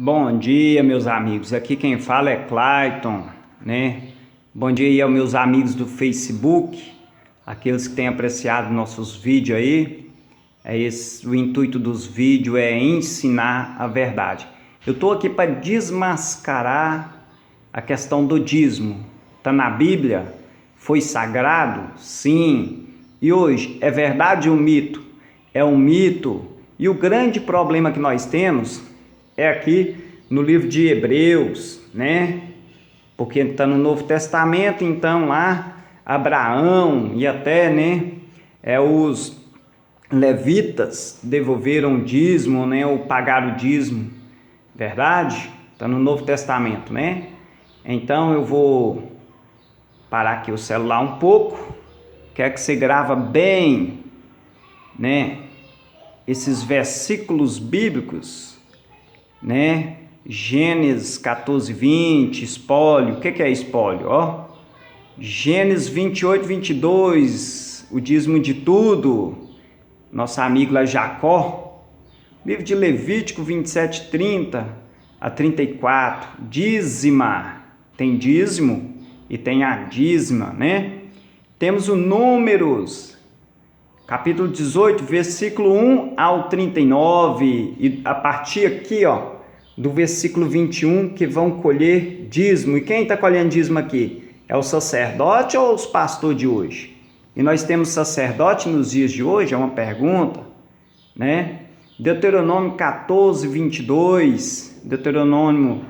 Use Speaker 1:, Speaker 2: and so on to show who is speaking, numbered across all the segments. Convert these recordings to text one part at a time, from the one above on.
Speaker 1: Bom dia, meus amigos. Aqui quem fala é Clayton, né? Bom dia aí aos meus amigos do Facebook, aqueles que têm apreciado nossos vídeos aí. O intuito dos vídeos é ensinar a verdade. Eu estou aqui para desmascarar a questão do dízimo. Está na Bíblia? Foi sagrado? Sim. E hoje, é verdade ou mito? É um mito. E o grande problema que nós temos é aqui no livro de Hebreus, né? Porque está no Novo Testamento, então lá Abraão e até, né, os levitas devolveram dízimo, né, ou pagaram o dízimo, verdade? Está no Novo Testamento, né? Então eu vou parar aqui o celular um pouco, quer que você grava bem, né, esses versículos bíblicos, né? Gênesis 14:20, espólio. O que é espólio? Ó, Gênesis 28:22, o dízimo de tudo. Nosso amigo lá Jacó. Livro de Levítico 27:30 a 34, dízima. Tem dízimo e tem a dízima, né? Temos o Números, capítulo 18, versículo 1 ao 39, e a partir aqui, ó, do versículo 21, que vão colher dízimo. E quem está colhendo dízimo aqui? É o sacerdote ou os pastores de hoje? E nós temos sacerdote nos dias de hoje? É uma pergunta, né? Deuteronômio 14:22, Deuteronômio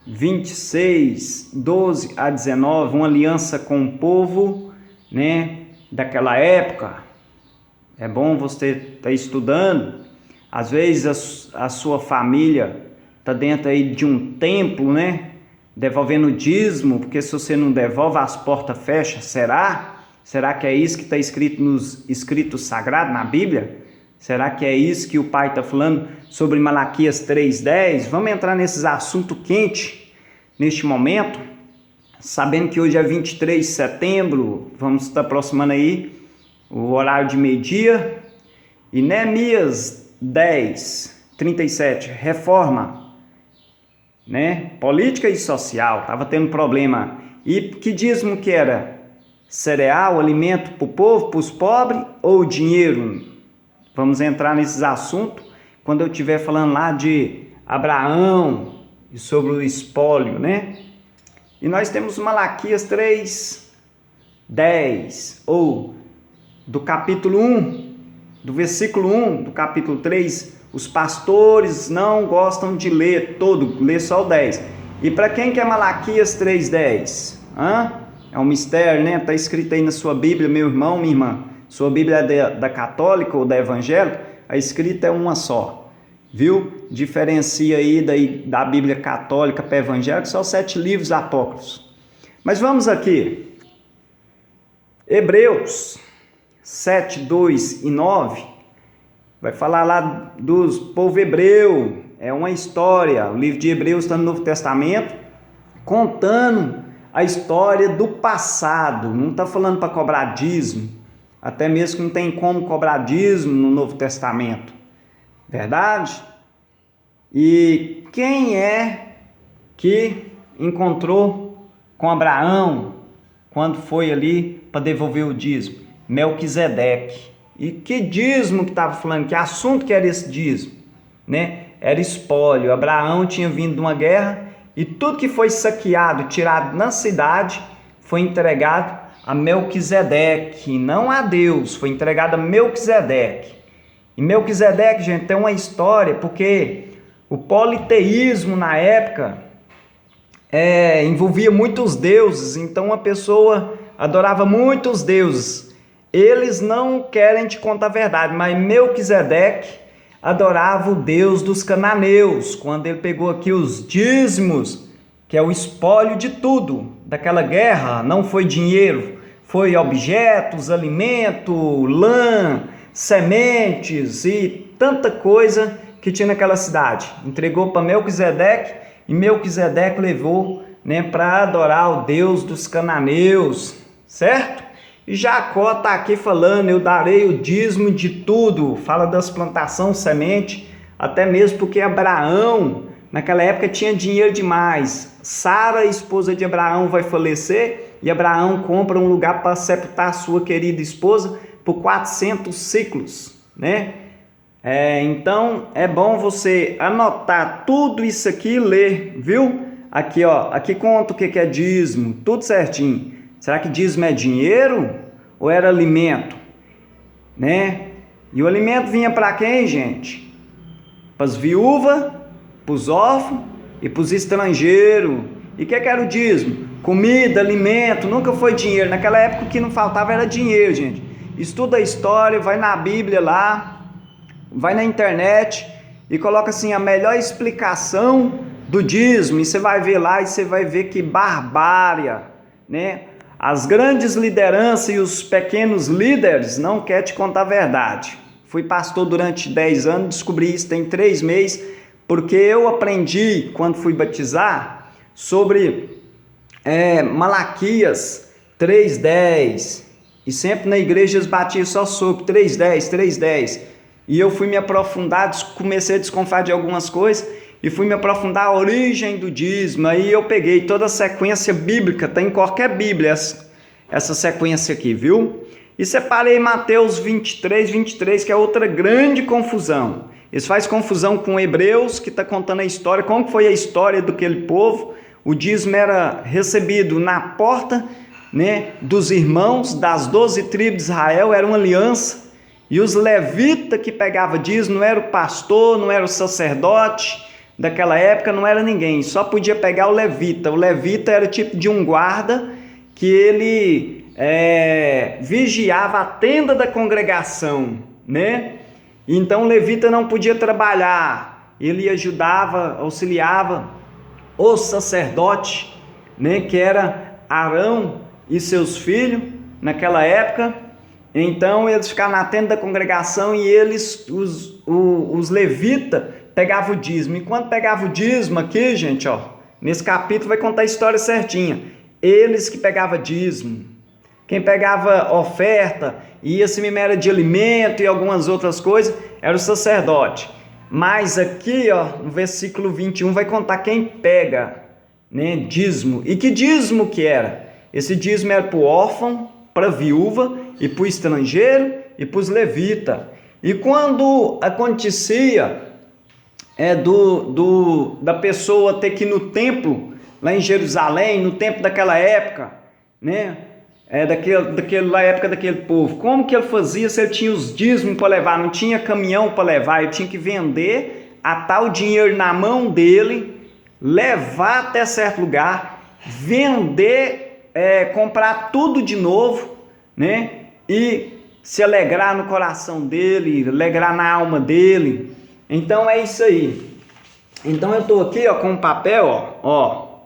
Speaker 1: 26, 12 a 19, uma aliança com o povo, né, daquela época. É bom você estar estudando. Às vezes a sua família está dentro aí de um templo, né? Devolvendo dízimo, porque se você não devolve, as portas fecham. Será? Será que é isso que está escrito nos escritos sagrados na Bíblia? Será que é isso que o pai está falando sobre Malaquias 3:10? Vamos entrar nesses assuntos quentes neste momento, sabendo que hoje é 23 de setembro, vamos estar aproximando aí o horário de meio-dia. E Neemias 10:37, reforma, né, política e social, estava tendo problema. E que dízimo que era? Cereal, alimento para o povo, para os pobres, ou dinheiro? Vamos entrar nesses assuntos quando eu estiver falando lá de Abraão e sobre o espólio, né? E nós temos Malaquias 3:10, ou do capítulo 1, do versículo 1 do capítulo 3, os pastores não gostam de ler todo, lê só o 10. E para quem que é Malaquias 3:10? É um mistério, né? Está escrito aí na sua Bíblia, meu irmão, minha irmã. Sua Bíblia é da católica ou da evangélica? A escrita é uma só, viu? Diferencia aí da Bíblia católica para evangélica, só 7 livros apócrifos. Mas vamos aqui. Hebreus 7, 2 e 9, vai falar lá dos povo hebreu, é uma história. O livro de Hebreus está no Novo Testamento, contando a história do passado, não está falando para cobrar dízimo, até mesmo que não tem como cobrar dízimo no Novo Testamento, verdade? E quem é que encontrou com Abraão quando foi ali para devolver o dízimo? Melquisedeque. E que dízimo que estava falando? Que assunto que era esse dízimo? Né? Era espólio. Abraão tinha vindo de uma guerra e tudo que foi saqueado, tirado na cidade, foi entregado a Melquisedeque, não a Deus, foi entregado a Melquisedeque. E Melquisedeque, gente, tem uma história, porque o politeísmo na época envolvia muitos deuses, então uma pessoa adorava muitos deuses. Eles não querem te contar a verdade, mas Melquisedeque adorava o Deus dos cananeus. Quando ele pegou aqui os dízimos, que é o espólio de tudo, daquela guerra, não foi dinheiro, foi objetos, alimento, lã, sementes e tanta coisa que tinha naquela cidade. Entregou para Melquisedeque e Melquisedeque levou, né, para adorar o Deus dos cananeus, certo? E Jacó está aqui falando, eu darei o dízimo de tudo, fala das plantações, semente, até mesmo porque Abraão naquela época tinha dinheiro demais. Sara, esposa de Abraão, vai falecer e Abraão compra um lugar para sepultar a sua querida esposa por 400 ciclos, né? Então é bom você anotar tudo isso aqui e ler, viu? Aqui, ó, aqui conta o que é dízimo, tudo certinho. Será que dízimo é dinheiro ou era alimento, né? E o alimento vinha para quem, gente? Para as viúvas, para os órfãos e para os estrangeiros. E o que era o dízimo? Comida, alimento, nunca foi dinheiro. Naquela época o que não faltava era dinheiro, gente. Estuda a história, vai na Bíblia lá, vai na internet e coloca assim a melhor explicação do dízimo. E você vai ver lá e você vai ver que barbárie, né? As grandes lideranças e os pequenos líderes não querem te contar a verdade. Fui pastor durante 10 anos, descobri isso tem 3 meses, porque eu aprendi, quando fui batizar, sobre Malaquias 3:10, e sempre na igreja eles batiam só sobre 3:10, 3:10, e eu fui me aprofundar, comecei a desconfiar de algumas coisas, e fui me aprofundar a origem do dízimo. Aí eu peguei toda a sequência bíblica, tem em qualquer Bíblia essa sequência aqui, viu? E separei Mateus 23, que é outra grande confusão. Eles fazem confusão com Hebreus, que está contando a história, como foi a história daquele povo. O dízimo era recebido na porta, né, dos irmãos das 12 tribos de Israel, era uma aliança. E os levitas que pegavam dízimo não era o pastor, não era o sacerdote daquela época, não era ninguém, só podia pegar o levita. O levita era tipo de um guarda que ele vigiava a tenda da congregação, né? Então o levita não podia trabalhar, ele ajudava, auxiliava o sacerdote, né, que era Arão e seus filhos naquela época. Então eles ficavam na tenda da congregação e eles, os levitas, pegavam o dízimo. E quando pegava o dízimo aqui, gente, ó, nesse capítulo vai contar a história certinha. Eles que pegavam dízimo, quem pegava oferta, ia se era de alimento e algumas outras coisas, era o sacerdote. Mas aqui, ó, no versículo 21 vai contar quem pega, né, dízimo. E que dízimo que era? Esse dízimo era para o órfão, para a viúva e para o estrangeiro e para os levitas. E quando acontecia da pessoa ter que ir no templo, lá em Jerusalém, no templo daquela época, né? Da época daquele povo, como que ele fazia se ele tinha os dízimos para levar? Não tinha caminhão para levar, ele tinha que vender, atar o dinheiro na mão dele, levar até certo lugar, vender, comprar tudo de novo, né? E se alegrar no coração dele, alegrar na alma dele. Então é isso aí. Então eu estou aqui, ó, com um papel, ó,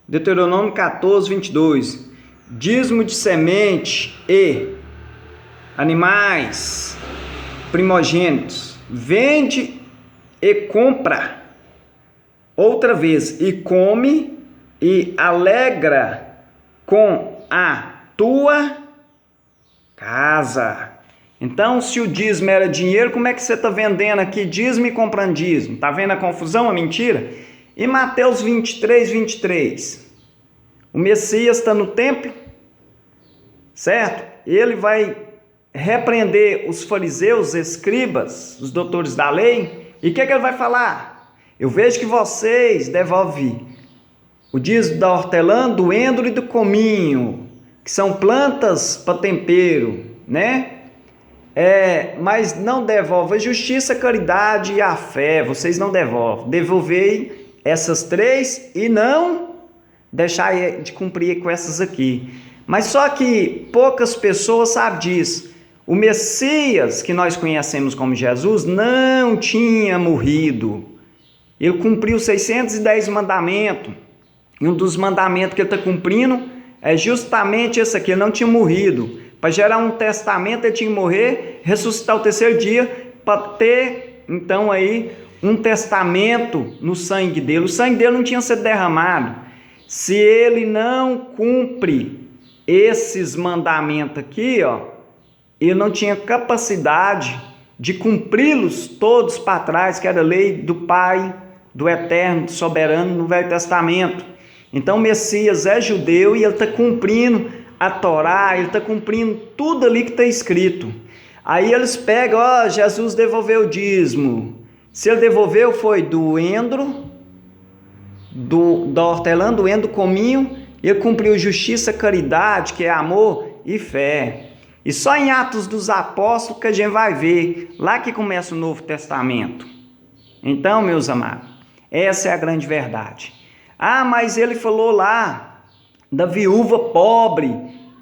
Speaker 1: Deuteronômio 14:22. Dízimo de semente e animais primogênitos, vende e compra outra vez, e come e alegra com a tua casa. Então, se o dízimo era dinheiro, como é que você está vendendo aqui dízimo e comprando dízimo? Está vendo a confusão, a mentira? E Mateus 23:23. O Messias está no templo, certo? Ele vai repreender os fariseus, os escribas, os doutores da lei. E o que ele vai falar? Eu vejo que vocês devolvem o dízimo da hortelã, do endro e do cominho, que são plantas para tempero, né? Mas não devolvem a justiça, a caridade e a fé. Vocês não devolvem. Devolvei essas 3 e não deixar de cumprir com essas aqui. Mas só que poucas pessoas sabem disso. O Messias, que nós conhecemos como Jesus, não tinha morrido. Ele cumpriu 610 mandamentos. E um dos mandamentos que ele está cumprindo é justamente esse aqui. Ele não tinha morrido. Para gerar um testamento, ele tinha que morrer, ressuscitar o terceiro dia, para ter, então, aí, um testamento no sangue dele. O sangue dele não tinha sido derramado. Se ele não cumpre esses mandamentos aqui, ó, ele não tinha capacidade de cumpri-los todos para trás, que era a lei do Pai do Eterno, do Soberano no Velho Testamento. Então o Messias é judeu e ele está cumprindo a Torá, ele está cumprindo tudo ali que está escrito. Aí eles pegam, Jesus devolveu o dízimo. Se ele devolveu, foi do endro, da hortelã, do endro, do cominho. Ele cumpriu justiça, caridade, que é amor e fé. E só em Atos dos Apóstolos que a gente vai ver, lá que começa o Novo Testamento. Então, meus amados, essa é a grande verdade. Mas ele falou lá da viúva pobre.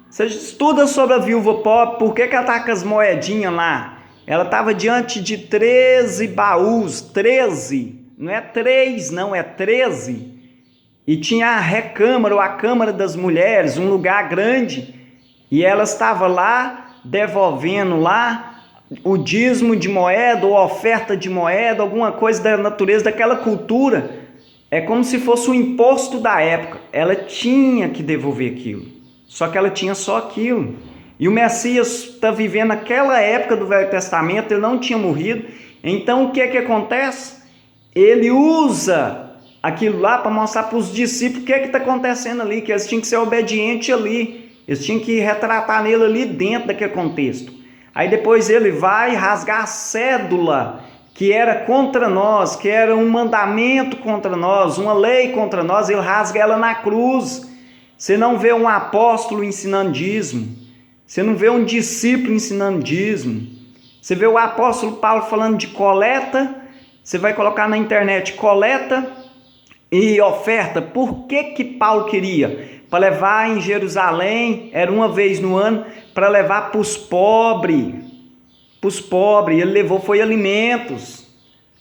Speaker 1: Você estuda sobre a viúva pobre, por que ela está com as moedinhas lá? Ela estava diante de 13 baús, 13, não é 3 não, é 13. E tinha a recâmara, ou a câmara das mulheres, um lugar grande, e ela estava lá, devolvendo lá o dízimo de moeda, ou oferta de moeda, alguma coisa da natureza daquela cultura. É como se fosse o imposto da época, ela tinha que devolver aquilo, só que ela tinha só aquilo. E o Messias está vivendo aquela época do Velho Testamento, ele não tinha morrido. Então o que acontece? Ele usa aquilo lá para mostrar para os discípulos o que está acontecendo ali, que eles tinham que ser obedientes ali, eles tinham que retratar nele ali dentro daquele contexto. Aí depois ele vai rasgar a cédula que era contra nós, que era um mandamento contra nós, uma lei contra nós, ele rasga ela na cruz. Você não vê um apóstolo ensinando dízimo, você não vê um discípulo ensinando dízimo, você vê o apóstolo Paulo falando de coleta. Você vai colocar na internet coleta e oferta. Por que Paulo queria? Para levar em Jerusalém, era uma vez no ano, para levar para os pobres. Para os pobres, ele levou foi alimentos,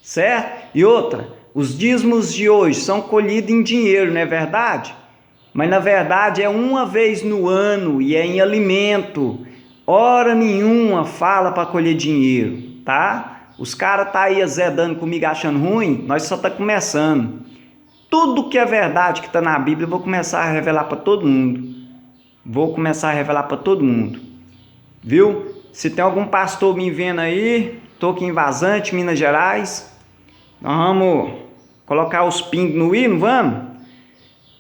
Speaker 1: certo? E outra, os dízimos de hoje são colhidos em dinheiro, não é verdade? Mas na verdade é uma vez no ano e é em alimento. Hora nenhuma fala para colher dinheiro, tá? Os caras tá aí azedando comigo achando ruim, nós só tá começando. Tudo que é verdade que está na Bíblia eu vou começar a revelar para todo mundo. Viu? Se tem algum pastor me vendo aí, estou aqui em Vazante, Minas Gerais. Nós vamos colocar os pingos no i, não vamos?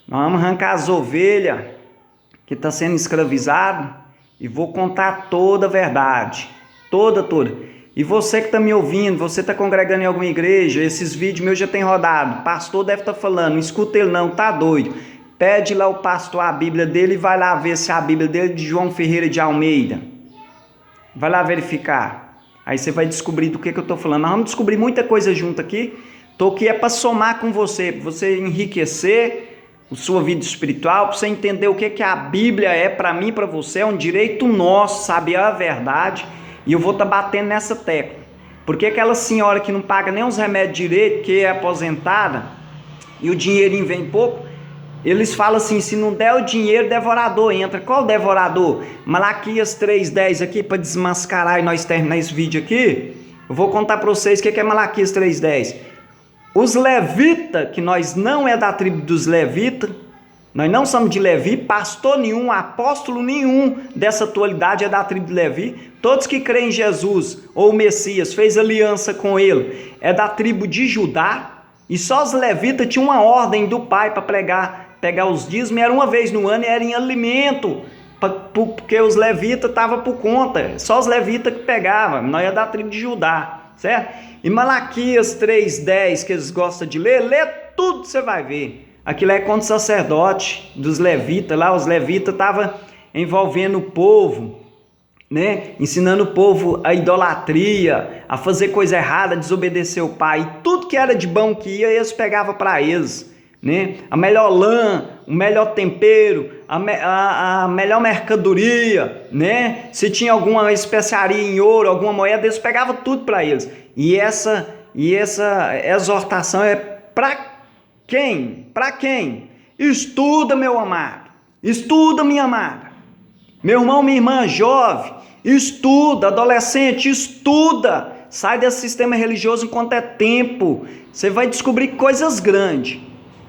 Speaker 1: Nós vamos arrancar as ovelhas que estão sendo escravizadas e vou contar toda a verdade. Toda. E você que está me ouvindo, você está congregando em alguma igreja, esses vídeos meus já tem rodado, o pastor deve estar falando, não escuta ele não, tá doido. Pede lá o pastor a Bíblia dele e vai lá ver se a Bíblia dele é de João Ferreira de Almeida. Vai lá verificar. Aí você vai descobrir do que eu estou falando. Nós vamos descobrir muita coisa junto aqui. Estou aqui é para somar com você, para você enriquecer a sua vida espiritual, para você entender o que a Bíblia é para mim e para você. É um direito nosso saber a verdade. E eu vou estar batendo nessa tecla. Porque aquela senhora que não paga nem os remédios direito, que é aposentada, e o dinheirinho vem pouco, eles falam assim, se não der o dinheiro, devorador entra. Qual devorador? Malaquias 3:10 aqui, para desmascarar e nós terminar esse vídeo aqui, eu vou contar para vocês o que é Malaquias 3:10. Os levitas, que nós não é da tribo dos levitas, nós não somos de Levi, pastor nenhum, apóstolo nenhum dessa atualidade é da tribo de Levi. Todos que creem em Jesus, ou o Messias, fez aliança com ele, é da tribo de Judá. E só os levitas tinham uma ordem do pai para pegar os dízimos, era uma vez no ano e era em alimento, porque os levitas estavam por conta, só os levitas que pegavam, nós é da tribo de Judá, certo? E Malaquias 3:10, que eles gostam de ler, lê tudo, você vai ver. Aquilo é contra o sacerdote dos levitas, lá os levitas estavam envolvendo o povo, né? Ensinando o povo a idolatria, a fazer coisa errada, a desobedecer o pai, e tudo que era de bom que ia, eles pegavam para eles, né? A melhor lã, o melhor tempero, a melhor mercadoria, né? Se tinha alguma especiaria em ouro, alguma moeda, eles pegavam tudo para eles. E essa exortação é para quem? Para quem? Estuda, meu amado. Estuda, minha amada. Meu irmão, minha irmã, jovem, estuda, adolescente, estuda. Sai desse sistema religioso enquanto é tempo. Você vai descobrir coisas grandes.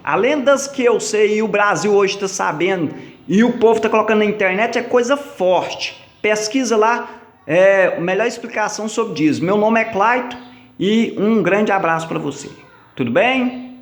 Speaker 1: Além das que eu sei e o Brasil hoje está sabendo e o povo está colocando na internet, é coisa forte. Pesquisa lá, a melhor explicação sobre isso. Meu nome é Clayton e um grande abraço para você. Tudo bem?